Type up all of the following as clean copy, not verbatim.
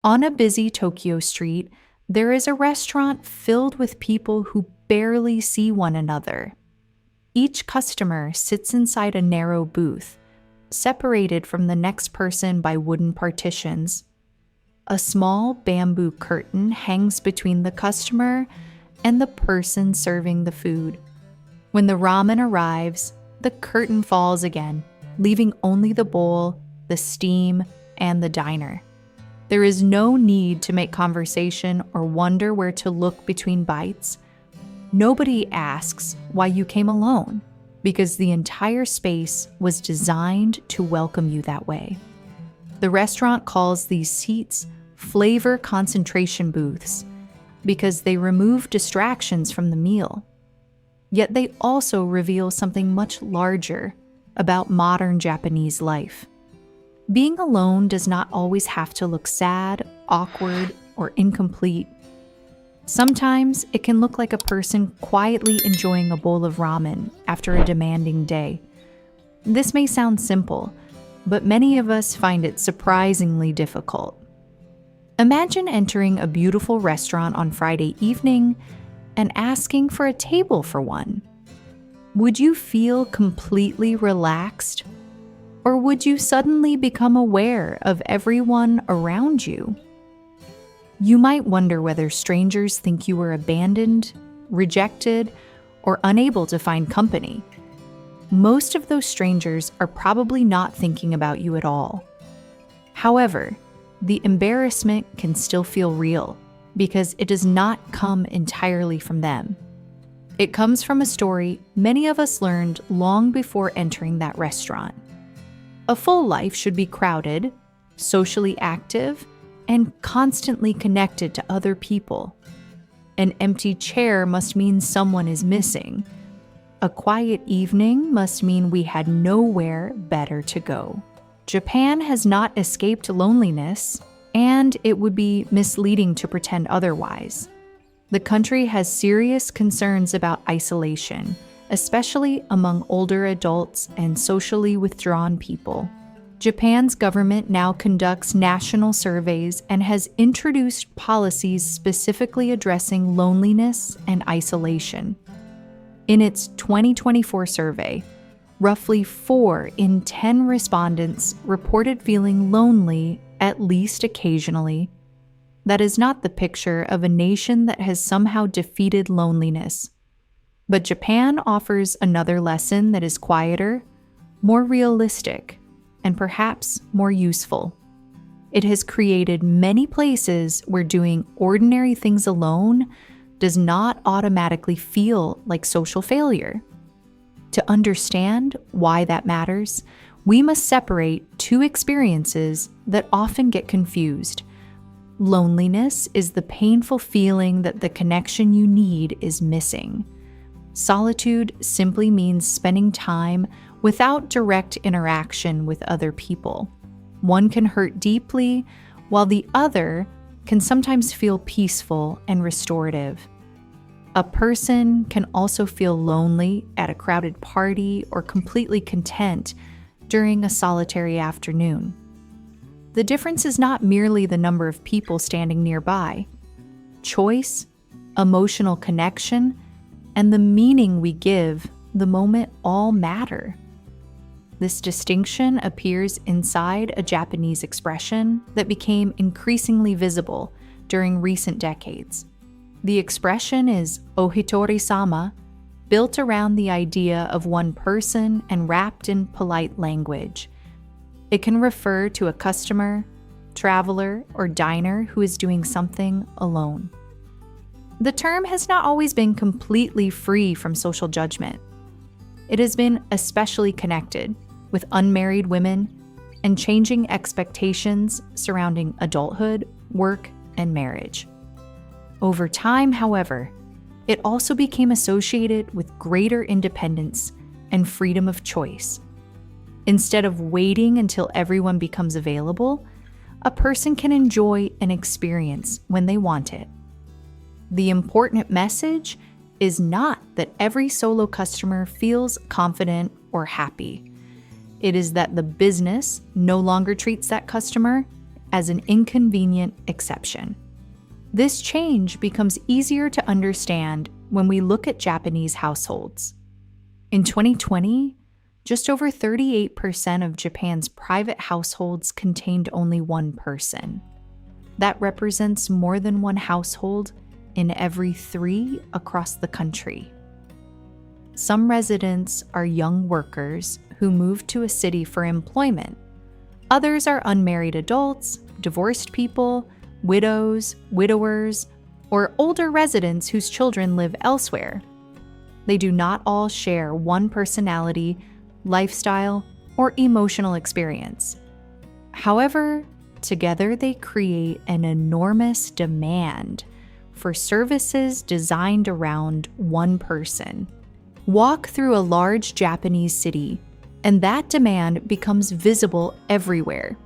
On a busy Tokyo street, there is a restaurant filled with people who barely see one another. Each customer sits inside a narrow booth, separated from the next person by wooden partitions. A small bamboo curtain hangs between the customer and the person serving the food. When the ramen arrives, the curtain falls again, leaving only the bowl, the steam, and the diner. There is no need to make conversation or wonder where to look between bites. Nobody asks why you came alone, because the entire space was designed to welcome you that way. The restaurant calls these seats flavor concentration booths because they remove distractions from the meal. Yet they also reveal something much larger about modern Japanese life. Being alone does not always have to look sad, awkward, or incomplete. Sometimes it can look like a person quietly enjoying a bowl of ramen after a demanding day. This may sound simple, but many of us find it surprisingly difficult. Imagine entering a beautiful restaurant on Friday evening and asking for a table for one. Would you feel completely relaxed? Or would you suddenly become aware of everyone around you? You might wonder whether strangers think you were abandoned, rejected, or unable to find company. Most of those strangers are probably not thinking about you at all. However, the embarrassment can still feel real because it does not come entirely from them. It comes from a story many of us learned long before entering that restaurant. A full life should be crowded, socially active, and constantly connected to other people. An empty chair must mean someone is missing. A quiet evening must mean we had nowhere better to go. Japan has not escaped loneliness, and it would be misleading to pretend otherwise. The country has serious concerns about isolation, especially among older adults and socially withdrawn people. Japan's government now conducts national surveys and has introduced policies specifically addressing loneliness and isolation. In its 2024 survey, roughly 4 in 10 respondents reported feeling lonely at least occasionally. That is not the picture of a nation that has somehow defeated loneliness. But Japan offers another lesson that is quieter, more realistic, and perhaps more useful. It has created many places where doing ordinary things alone does not automatically feel like social failure. To understand why that matters, we must separate 2 experiences that often get confused. Loneliness is the painful feeling that the connection you need is missing. Solitude simply means spending time without direct interaction with other people. One can hurt deeply, while the other can sometimes feel peaceful and restorative. A person can also feel lonely at a crowded party or completely content during a solitary afternoon. The difference is not merely the number of people standing nearby. Choice, emotional connection, and the meaning we give the moment all matter. This distinction appears inside a Japanese expression that became increasingly visible during recent decades. The expression is Ohitorisama, built around the idea of one person and wrapped in polite language. It can refer to a customer, traveler, or diner who is doing something alone. The term has not always been completely free from social judgment. It has been especially connected with unmarried women and changing expectations surrounding adulthood, work, and marriage. Over time, however, it also became associated with greater independence and freedom of choice. Instead of waiting until everyone becomes available, a person can enjoy an experience when they want it. The important message is not that every solo customer feels confident or happy. It is that the business no longer treats that customer as an inconvenient exception. This change becomes easier to understand when we look at Japanese households. In 2020, just over 38% of Japan's private households contained only one person. That represents more than one household in every 3 across the country. Some residents are young workers who moved to a city for employment. Others are unmarried adults, divorced people, widows, widowers, or older residents whose children live elsewhere. They do not all share one personality, lifestyle, or emotional experience. However, together they create an enormous demand for services designed around one person. Walk through a large Japanese city, and that demand becomes visible everywhere.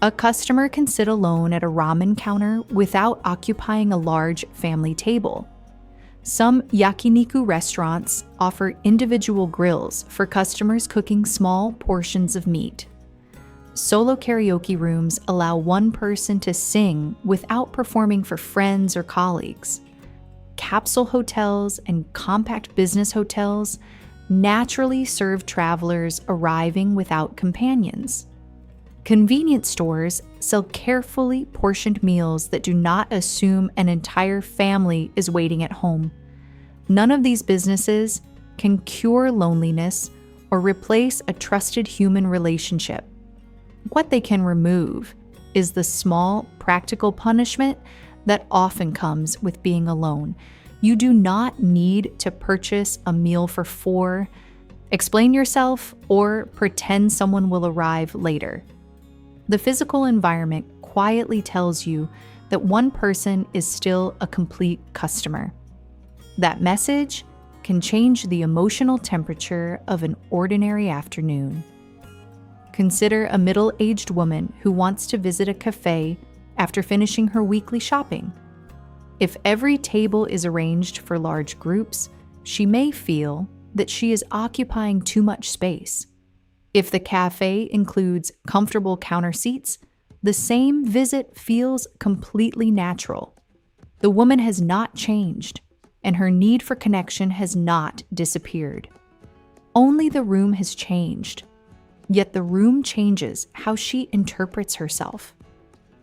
A customer can sit alone at a ramen counter without occupying a large family table. Some yakiniku restaurants offer individual grills for customers cooking small portions of meat. Solo karaoke rooms allow one person to sing without performing for friends or colleagues. Capsule hotels and compact business hotels naturally serve travelers arriving without companions. Convenience stores sell carefully portioned meals that do not assume an entire family is waiting at home. None of these businesses can cure loneliness or replace a trusted human relationship. What they can remove is the small, practical punishment that often comes with being alone. You do not need to purchase a meal for 4, explain yourself, or pretend someone will arrive later. The physical environment quietly tells you that one person is still a complete customer. That message can change the emotional temperature of an ordinary afternoon. Consider a middle-aged woman who wants to visit a cafe after finishing her weekly shopping. If every table is arranged for large groups, she may feel that she is occupying too much space. If the cafe includes comfortable counter seats, the same visit feels completely natural. The woman has not changed, and her need for connection has not disappeared. Only the room has changed, yet the room changes how she interprets herself.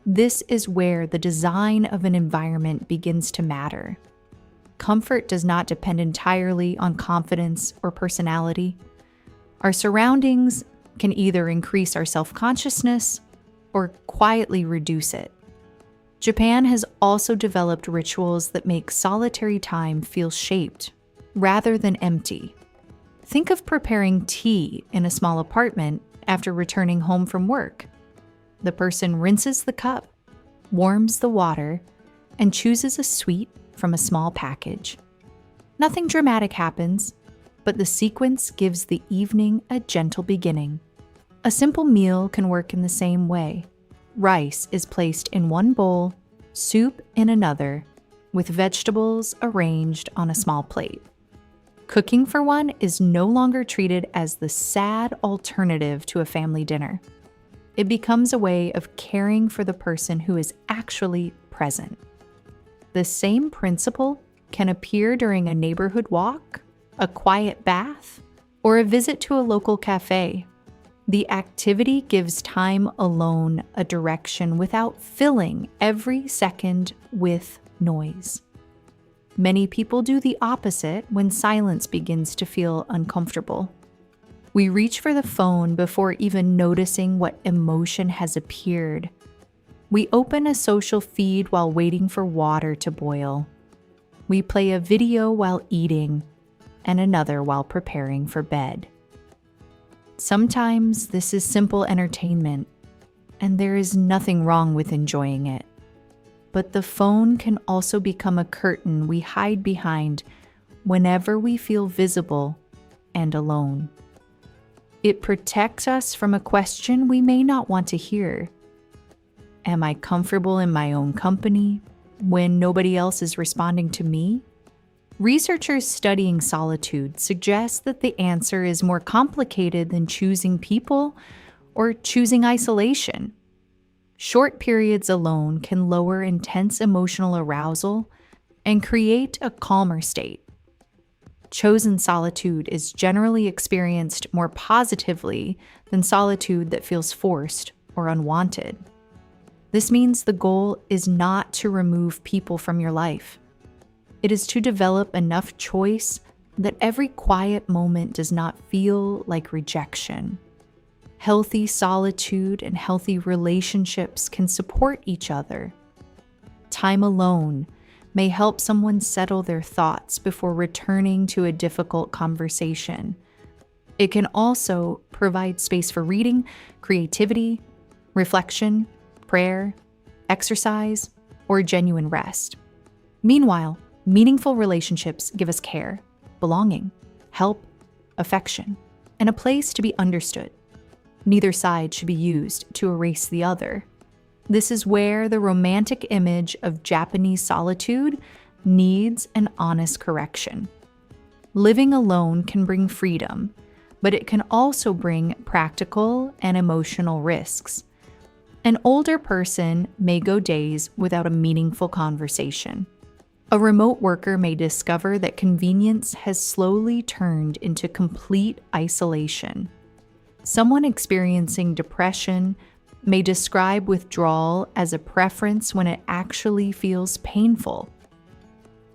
This is where the design of an environment begins to matter. Comfort does not depend entirely on confidence or personality. Our surroundings can either increase our self-consciousness or quietly reduce it. Japan has also developed rituals that make solitary time feel shaped rather than empty. Think of preparing tea in a small apartment after returning home from work. The person rinses the cup, warms the water, and chooses a sweet from a small package. Nothing dramatic happens, but the sequence gives the evening a gentle beginning. A simple meal can work in the same way. Rice is placed in one bowl, soup in another, with vegetables arranged on a small plate. Cooking for one is no longer treated as the sad alternative to a family dinner. It becomes a way of caring for the person who is actually present. The same principle can appear during a neighborhood walk, a quiet bath, or a visit to a local cafe. The activity gives time alone a direction without filling every second with noise. Many people do the opposite when silence begins to feel uncomfortable. We reach for the phone before even noticing what emotion has appeared. We open a social feed while waiting for water to boil. We play a video while eating and another while preparing for bed. Sometimes this is simple entertainment, and there is nothing wrong with enjoying it. But the phone can also become a curtain we hide behind whenever we feel visible and alone. It protects us from a question we may not want to hear. Am I comfortable in my own company when nobody else is responding to me? Researchers studying solitude suggest that the answer is more complicated than choosing people or choosing isolation. Short periods alone can lower intense emotional arousal and create a calmer state. Chosen solitude is generally experienced more positively than solitude that feels forced or unwanted. This means the goal is not to remove people from your life. It is to develop enough choice that every quiet moment does not feel like rejection. Healthy solitude and healthy relationships can support each other. Time alone may help someone settle their thoughts before returning to a difficult conversation. It can also provide space for reading, creativity, reflection, prayer, exercise, or genuine rest. Meanwhile, meaningful relationships give us care, belonging, help, affection, and a place to be understood. Neither side should be used to erase the other. This is where the romantic image of Japanese solitude needs an honest correction. Living alone can bring freedom, but it can also bring practical and emotional risks. An older person may go days without a meaningful conversation. A remote worker may discover that convenience has slowly turned into complete isolation. Someone experiencing depression may describe withdrawal as a preference when it actually feels painful.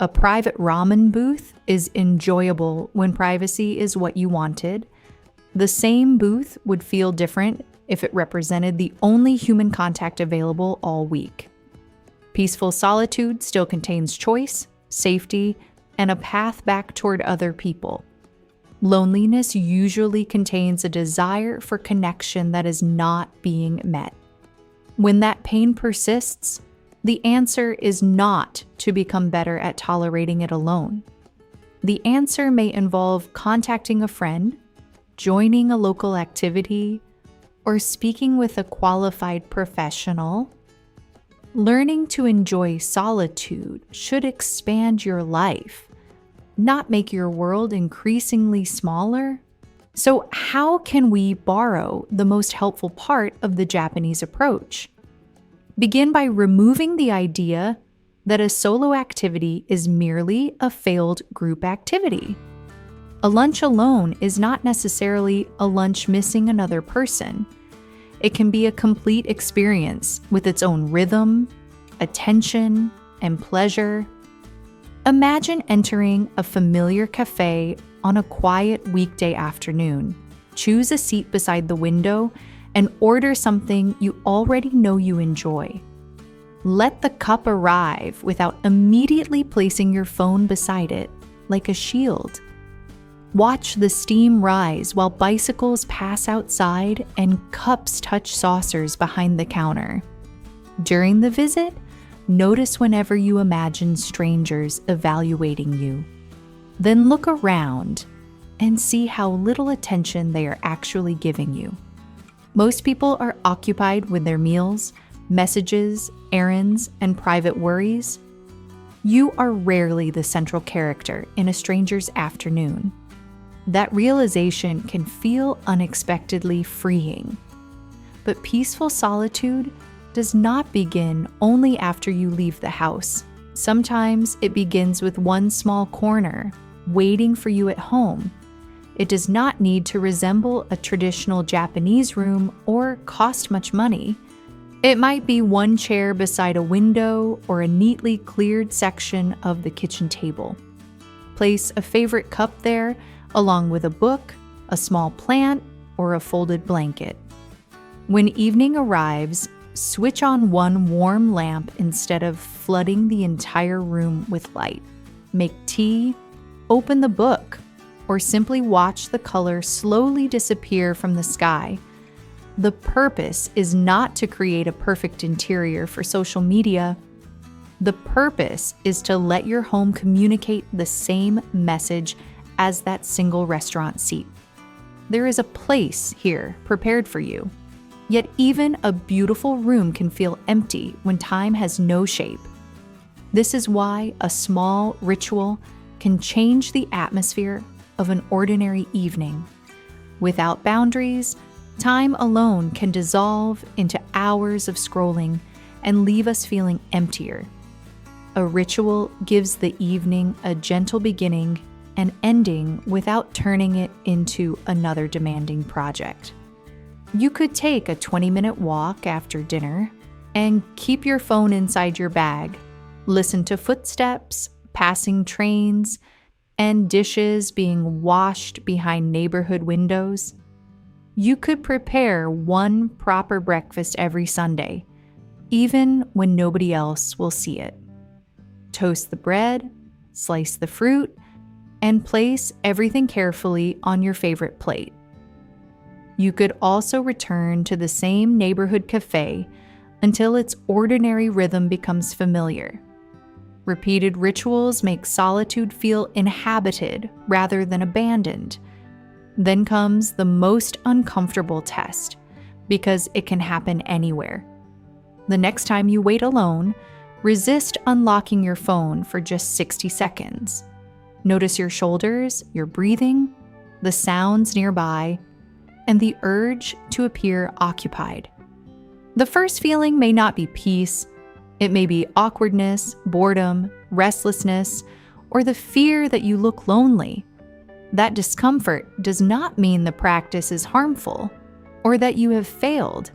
A private ramen booth is enjoyable when privacy is what you wanted. The same booth would feel different if it represented the only human contact available all week. Peaceful solitude still contains choice, safety, and a path back toward other people. Loneliness usually contains a desire for connection that is not being met. When that pain persists, the answer is not to become better at tolerating it alone. The answer may involve contacting a friend, joining a local activity, or speaking with a qualified professional. Learning to enjoy solitude should expand your life, not make your world increasingly smaller. So how can we borrow the most helpful part of the Japanese approach? Begin by removing the idea that a solo activity is merely a failed group activity. A lunch alone is not necessarily a lunch missing another person. It can be a complete experience with its own rhythm, attention, and pleasure. Imagine entering a familiar cafe on a quiet weekday afternoon. Choose a seat beside the window and order something you already know you enjoy. Let the cup arrive without immediately placing your phone beside it, like a shield. Watch the steam rise while bicycles pass outside and cups touch saucers behind the counter. During the visit, notice whenever you imagine strangers evaluating you. Then look around and see how little attention they are actually giving you. Most people are occupied with their meals, messages, errands, and private worries. You are rarely the central character in a stranger's afternoon. That realization can feel unexpectedly freeing. But peaceful solitude does not begin only after you leave the house. Sometimes it begins with one small corner, waiting for you at home. It does not need to resemble a traditional Japanese room or cost much money. It might be one chair beside a window or a neatly cleared section of the kitchen table. Place a favorite cup there, along with a book, a small plant, or a folded blanket. When evening arrives, switch on one warm lamp instead of flooding the entire room with light. Make tea, open the book, or simply watch the color slowly disappear from the sky. The purpose is not to create a perfect interior for social media. The purpose is to let your home communicate the same message as that single restaurant seat. There is a place here prepared for you. Yet even a beautiful room can feel empty when time has no shape. This is why a small ritual can change the atmosphere of an ordinary evening. Without boundaries, Time alone can dissolve into hours of scrolling and leave us feeling emptier. A ritual gives the evening a gentle beginning and ending without turning it into another demanding project. You could take a 20-minute walk after dinner and keep your phone inside your bag. Listen to footsteps, passing trains, and dishes being washed behind neighborhood windows. You could prepare one proper breakfast every Sunday, even when nobody else will see it. Toast the bread, slice the fruit, and place everything carefully on your favorite plate. You could also return to the same neighborhood cafe until its ordinary rhythm becomes familiar. Repeated rituals make solitude feel inhabited rather than abandoned. Then comes the most uncomfortable test, because it can happen anywhere. The next time you wait alone, resist unlocking your phone for just 60 seconds. Notice your shoulders, your breathing, the sounds nearby, and the urge to appear occupied. The first feeling may not be peace. It may be awkwardness, boredom, restlessness, or the fear that you look lonely. That discomfort does not mean the practice is harmful or that you have failed.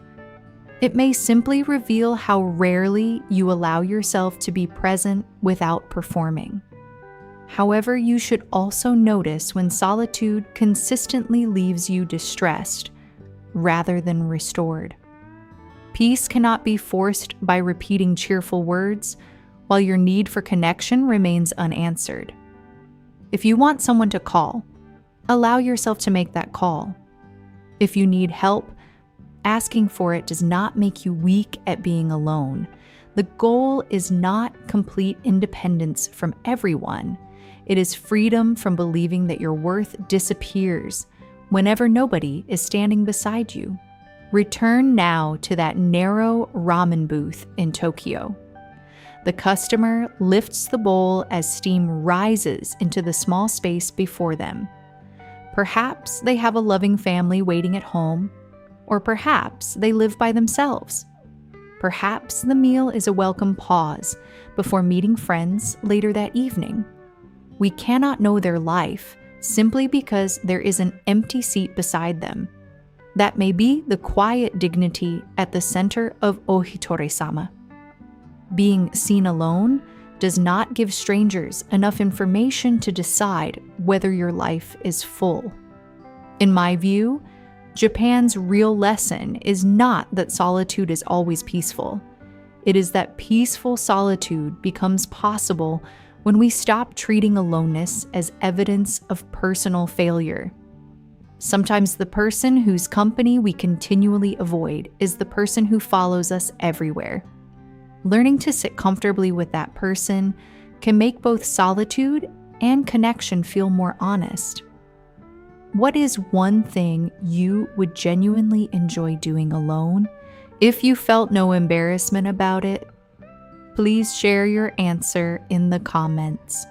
It may simply reveal how rarely you allow yourself to be present without performing. However, you should also notice when solitude consistently leaves you distressed rather than restored. Peace cannot be forced by repeating cheerful words, while your need for connection remains unanswered. If you want someone to call, allow yourself to make that call. If you need help, asking for it does not make you weak at being alone. The goal is not complete independence from everyone. It is freedom from believing that your worth disappears whenever nobody is standing beside you. Return now to that narrow ramen booth in Tokyo. The customer lifts the bowl as steam rises into the small space before them. Perhaps they have a loving family waiting at home, or perhaps they live by themselves. Perhaps the meal is a welcome pause before meeting friends later that evening. We cannot know their life simply because there is an empty seat beside them. That may be the quiet dignity at the center of Ohitorisama. Being seen alone does not give strangers enough information to decide whether your life is full. In my view, Japan's real lesson is not that solitude is always peaceful. It is that peaceful solitude becomes possible when we stop treating aloneness as evidence of personal failure. Sometimes the person whose company we continually avoid is the person who follows us everywhere. Learning to sit comfortably with that person can make both solitude and connection feel more honest. What is one thing you would genuinely enjoy doing alone? If you felt no embarrassment about it, please share your answer in the comments.